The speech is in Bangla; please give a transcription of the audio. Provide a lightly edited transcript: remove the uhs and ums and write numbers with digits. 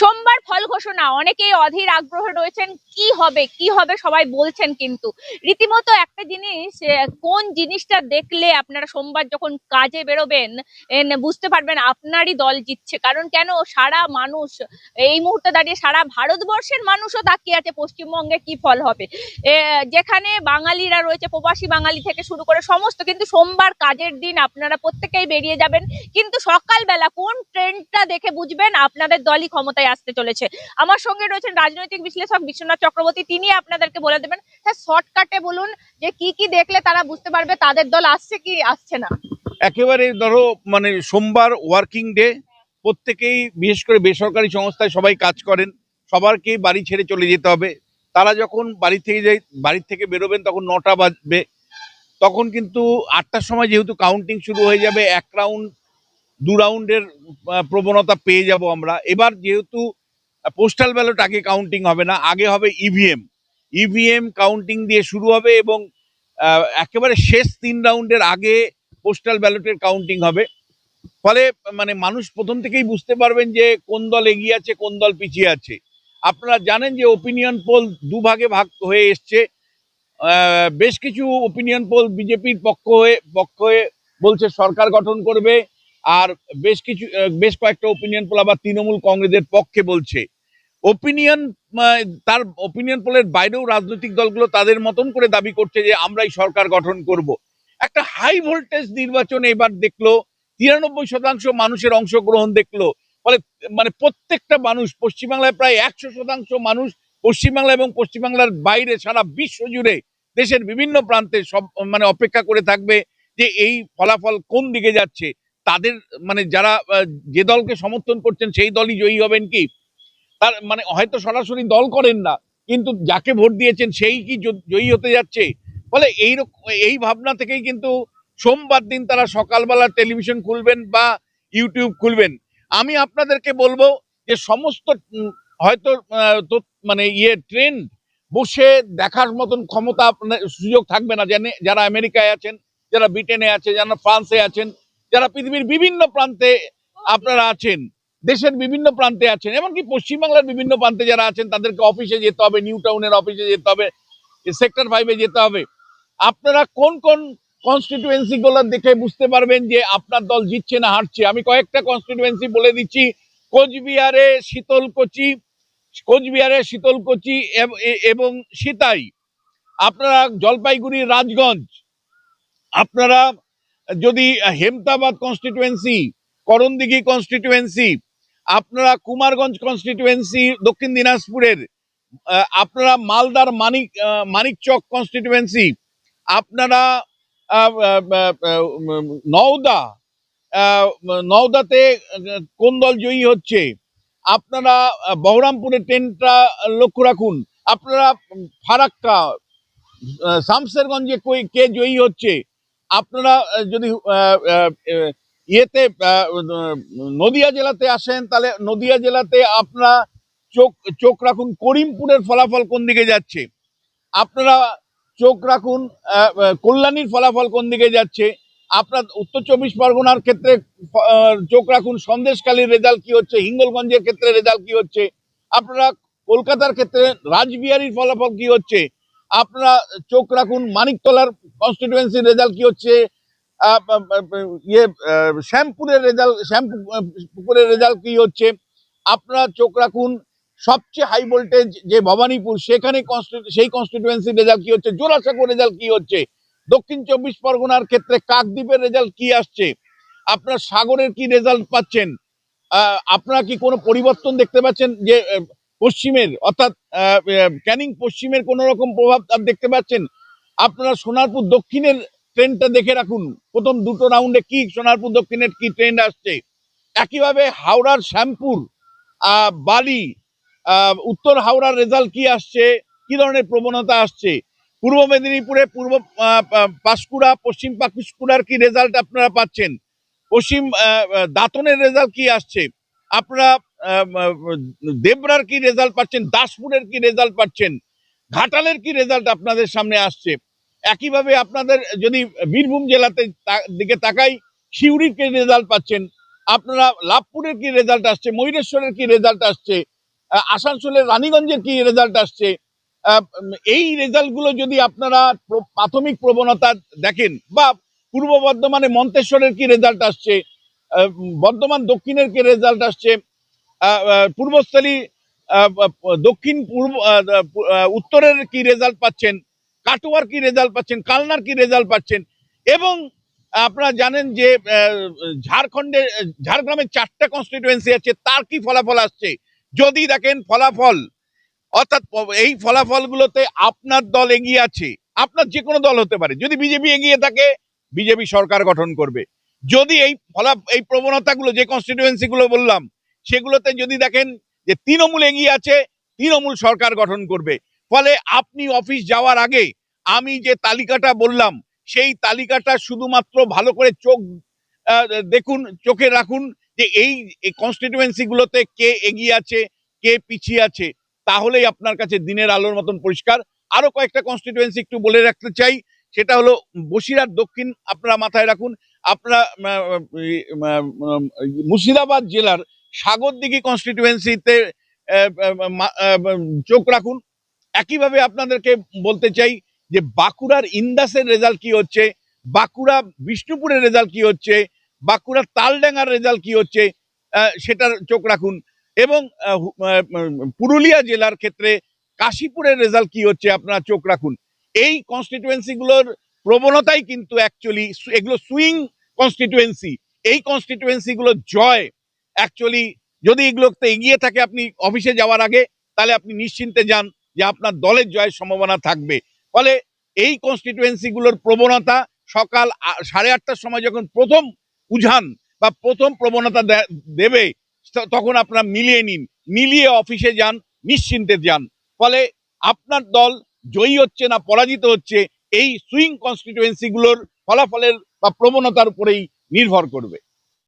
সোমবার ফল ঘোষণা, অনেকেই অধীর আগ্রহে রয়েছেন কি হবে কি হবে সবাই বলছেন, কিন্তু রীতিমতো একটা জিনিস, কোন জিনিসটা দেখলে আপনারা সোমবার যখন কাজে বেরোবেন বুঝতে পারবেন আপনারই দল জিতছে। কারণ কেন, সারা মানুষ এই মুহূর্তে দাঁড়িয়ে সারা ভারতবর্ষের মানুষও তাকিয়ে আছে পশ্চিমবঙ্গে কি ফল হবে। যেখানে বাঙালিরা রয়েছে, প্রবাসী বাঙালি থেকে শুরু করে সমস্ত, কিন্তু সোমবার কাজের দিন আপনারা প্রত্যেকেই বেরিয়ে যাবেন, কিন্তু সকালবেলা কোন ট্রেন্ডটা দেখে বুঝবেন আপনাদের দলই ক্ষমতায় আসতে চলেছে। আমার সঙ্গে রয়েছেন রাজনৈতিক বিশ্লেষক বিশ্বনাথ চক্রবর্তী, তিনি আপনাদেরকে বলে দেবেন। হ্যাঁ, শর্টকাটে বলুন যে কি কি দেখলে তারা বুঝতে পারবে তাদের দল আসছে কি আসছে না। একেবারে ধরো মানে সোমবার ওয়ার্কিং ডে, প্রত্যেকেই বিশেষ করে বেসরকারি সংস্থায় সবাই কাজ করেন, সবারকে বাড়ি ছেড়ে চলে যেতে হবে। তারা যখন বাড়ি থেকে বেরোবেন তখন 9টা বাজবে। তখন কিন্তু 8টার সময় যেহেতু কাউন্টিং শুরু হয়ে যাবে, 1 রাউন্ড 2 রাউন্ডের প্রবণতা পেয়ে যাব আমরা। এবার যেহেতু পোস্টাল ব্যালট আগে কাউন্টিং হবে না, আগে হবে ইভিএম কাউন্টিং দিয়ে শুরু হবে এবং একেবারে শেষ 3 রাউন্ডের আগে পোস্টাল ব্যালটের কাউন্টিং হবে। ফলে মানে মানুষ প্রথম থেকেই বুঝতে পারবেন যে কোন দল এগিয়ে আছে, কোন দল পিছিয়ে আছে। আপনারা জানেন যে ওপিনিয়ন পোল দুভাগে ভাগ হয়ে এসছে। বেশ কিছু ওপিনিয়ন পোল বিজেপির পক্ষ হয়ে বলছে সরকার গঠন করবে, আর বেশ কয়েকটা ওপিনিয়ন পোল আবার তৃণমূল কংগ্রেসের পক্ষে বলছে। তার ওপিনিয়ন পোলের বাইরেও রাজনৈতিক দলগুলো তাদের মতন করে দাবি করছে যে আমরাই সরকার গঠন করব। একটা হাই ভোল্টেজ নির্বাচন এবার দেখলো, 93% মানুষের অংশগ্রহণ দেখলো। ফলে মানে প্রত্যেকটা মানুষ, পশ্চিমবাংলায় প্রায় 100% মানুষ পশ্চিমবাংলা এবং পশ্চিমবাংলার বাইরে সারা বিশ্ব জুড়ে দেশের বিভিন্ন প্রান্তে সব মানে অপেক্ষা করে থাকবে যে এই ফলাফল কোন দিকে যাচ্ছে। তাদের মানে যারা যে দলকে সমর্থন করছেন সেই দলই জয়ী হবেন কি, তার মানে হয়তো সরাসরি দল করেন না, কিন্তু যাকে ভোট দিয়েছেন সেই কি জয়ী হতে যাচ্ছে। ফলে এই ভাবনা থেকেই কিন্তু সোমবার দিন তারা সকালবেলা টেলিভিশন খুলবেন বা ইউটিউব খুলবেন। আমি আপনাদেরকে বলবো যে সমস্ত হয়তো মানে ট্রেন্ড বসে দেখার মতন ক্ষমতা সুযোগ থাকবে না। যারা আমেরিকায় আছেন, যারা ব্রিটেনে আছে, যারা ফ্রান্সে আছেন, যারা পৃথিবীর বিভিন্ন প্রান্তে আপনারা আছেন, দেশের বিভিন্ন প্রান্তে আছেন, এমনকি পশ্চিমবাংলার বিভিন্ন প্রান্তে যারা আছেন, তাদেরকে অফিসে যেতে হবে, নিউ টাউনের অফিসে যেতে হবে, সেক্টর 5-এ যেতে হবে। আপনারা কোন কোন কনস্টিটুয়েন্সি গুলো দেখে বুঝতে পারবেন যে আপনার দল জিতছে না হারছে। আমি কয়েকটা কনস্টিটুয়েন্সি বলে দিচ্ছি। কোচবিহারে শীতলকুচি এবং সিতাই, আপনারা জলপাইগুড়ি রাজগঞ্জ, আপনারা যদি হেমতাবাদ কনস্টিটুয়েন্সি, করণদিঘি কনস্টিটুয়েন্সি, আপনারা কুমারগঞ্জ কনস্টিটুয়েন্সি দক্ষিণ দিনাজপুরের, আপনারা মালদার মানিকচক কনস্টিটুয়েন্সি, আপনারা নওদাতে কোন দল জয়ী হচ্ছে, আপনারা বহরমপুরের ট্রেনটা লক্ষ্য রাখুন, আপনারা ফারাক্কা শামসেরগঞ্জে কে জয়ী হচ্ছে, আপনারা যদি ইয়েতে নদিয়া জেলাতে আসেন তাহলে নদিয়া জেলাতে আপনারা চোখ রাখুন করিমপুরের ফলাফল কোন দিকে যাচ্ছে, আপনারা চোখ রাখুন কল্যাণীর ফলাফল কোন দিকে যাচ্ছে, আপনার উত্তর 24 পরগনার ক্ষেত্রে চোখ রাখুন সন্দেশখালীর রেজাল্ট কি হচ্ছে, হিঙ্গলগঞ্জের ক্ষেত্রে রেজাল্ট কি হচ্ছে, আপনারা কলকাতার ক্ষেত্রে রাসবিহারীর ফলাফল কি হচ্ছে, আপনারা চোখ রাখুন মানিকতলার কনস্টিটুয়েন্সির রেজাল্ট কি হচ্ছে, শ্যামপুরের রেজাল্ট কি হচ্ছে, আপনারা চোখ রাখুন সবচেয়ে হাই ভোল্টেজ যে ভবানীপুর, সেখানে সেই কনস্টিটুয়েন্সির রেজাল্ট কি হচ্ছে, জোড়াসাঁকোর রেজাল্ট কি হচ্ছে, দক্ষিণ 24 পরগনার ক্ষেত্রে কাকদ্বীপের রেজাল্ট কি আসছে, আপনার সাগরের কি রেজাল্ট পাচ্ছেন, আপনারা কি কোনো পরিবর্তন দেখতে পাচ্ছেন যে পশ্চিমের অর্থাৎ ক্যানিং পশ্চিমের কোন রকম প্রভাব দেখতে পাচ্ছেন, আপনারা সোনারপুর দক্ষিণের ট্রেন্ডটা দেখে রাখুন, প্রথম দুটো রাউন্ডে কি সোনারপুর দক্ষিণের কি ট্রেন্ড আসছে। একইভাবে হাওড়ার শ্যামপুর, বালি, উত্তর হাওড়ার রেজাল্ট কি আসছে, কি ধরনের প্রবণতা আসছে, পূর্ব মেদিনীপুরে পূর্ব পাঁশকুড়া, পশ্চিম পাঁশকুড়ার কি রেজাল্ট আপনারা পাচ্ছেন, পশ্চিম দাঁতনের রেজাল্ট কি আসছে, আপনারা দেবরার কি রেজাল্ট পাচ্ছেন, দাসপুরের কি রেজাল্ট পাচ্ছেন, ঘাটালের কি রেজাল্ট আপনাদের সামনে আসছে। একইভাবে আপনাদের যদি বীরভূম জেলাতে দিকে তাকাই, সিউড়ির কি রেজাল্ট পাচ্ছেন, আপনারা লাভপুরের কি রেজাল্ট আসছে, ময়ূরেশ্বরের কি রেজাল্ট আসছে, আসানসোলের রানীগঞ্জের কি রেজাল্ট আসছে, এই রেজাল্টগুলো যদি আপনারা প্রাথমিক প্রবণতা দেখেন, বা পূর্ব বর্ধমানে মন্তেশ্বরের কি রেজাল্ট আসছে, বর্ধমান দক্ষিণের কি রেজাল্ট আসছে, পূর্বস্থলী দক্ষিণ পূর্ব উত্তরের কি রেজাল্ট পাচ্ছেন, কাটোয়ার কি রেজাল্ট পাচ্ছেন, কালনার কি রেজাল্ট পাচ্ছেন, এবং আপনারা জানেন যে ঝাড়খণ্ডে ঝাড়গ্রামের 4টা কনস্টিটিউয়েন্সি আছে, তার কি ফলাফল আসছে। যদি দেখেন ফলাফল, অর্থাৎ এই ফলাফলগুলোতে আপনার দল এগিয়ে আছে, আপনার যে কোনো দল হতে পারে, যদি বিজেপি এগিয়ে থাকে বিজেপি সরকার গঠন করবে। যদি এই প্রবণতাগুলো, যে কনস্টিটিউয়েন্সি গুলো বললাম সেগুলোতে যদি দেখেন যে তৃণমূল এগিয়ে আছে, তৃণমূল সরকার গঠন করবে। ফলে আপনি অফিস যাওয়ার আগে আমি যে তালিকাটা বললাম সেই তালিকাটা শুধুমাত্র ভালো করে দেখুন, চোখে রাখুন যে এই কনস্টিটিউয়েন্সি গুলোতে কে এগিয়ে আছে, কে পিছিয়ে আছে, তাহলেই আপনার কাছে দিনের আলোর মতন পরিষ্কার। আরো কয়েকটা কনস্টিটিউয়েন্সি একটু বলে রাখতে চাই, সেটা হলো বসিরহাট দক্ষিণ, আপনারা মাথায় রাখুন। আপনারা মুর্শিদাবাদ জেলার সাগরদিঘি কনস্টিটিউয়েন্সিতে চোখ রাখুন। একইভাবে আপনাদেরকে বলতে চাই যে বাঁকুড়ার ইন্দাসের রেজাল্ট কি হচ্ছে, বাঁকুড়া বিষ্ণুপুরের রেজাল্ট কি হচ্ছে, বাঁকুড়ার তালডাঙ্গার রেজাল্ট কি হচ্ছে, সেটার চোখ রাখুন। এবং পুরুলিয়া জেলার ক্ষেত্রে কাশীপুরের রেজাল্ট কি হচ্ছে আপনারা চোখ রাখুন। এই কনস্টিটিউয়েন্সি গুলোর প্রবণতাই কিন্তু অ্যাকচুয়ালি এগুলো সুইং কনস্টিটিউয়েন্সি। এই কনস্টিটিউয়েন্সি গুলো জয় অ্যাকচুয়ালি, যদি এগুলোতে এগিয়ে থাকে আপনি অফিসে যাওয়ার আগে, তাহলে আপনি নিশ্চিন্তে যান যে আপনার দলের জয়ের সম্ভাবনা থাকবে। ফলে এই কনস্টিটিউয়েন্সি গুলোর প্রবণতা সকাল 8:30টার সময় যখন প্রথম উজান বা প্রথম প্রবণতা দেবে, তখন আপনারা মিলিয়ে নিন, মিলিয়ে অফিসে যান, নিশ্চিন্তে যান। ফলে আপনার দল জয়ী হচ্ছে না পরাজিত হচ্ছে, এই সুইং কনস্টিটিউয়েন্সি গুলোর ফলাফলের বা প্রবণতার উপরেই নির্ভর করবে।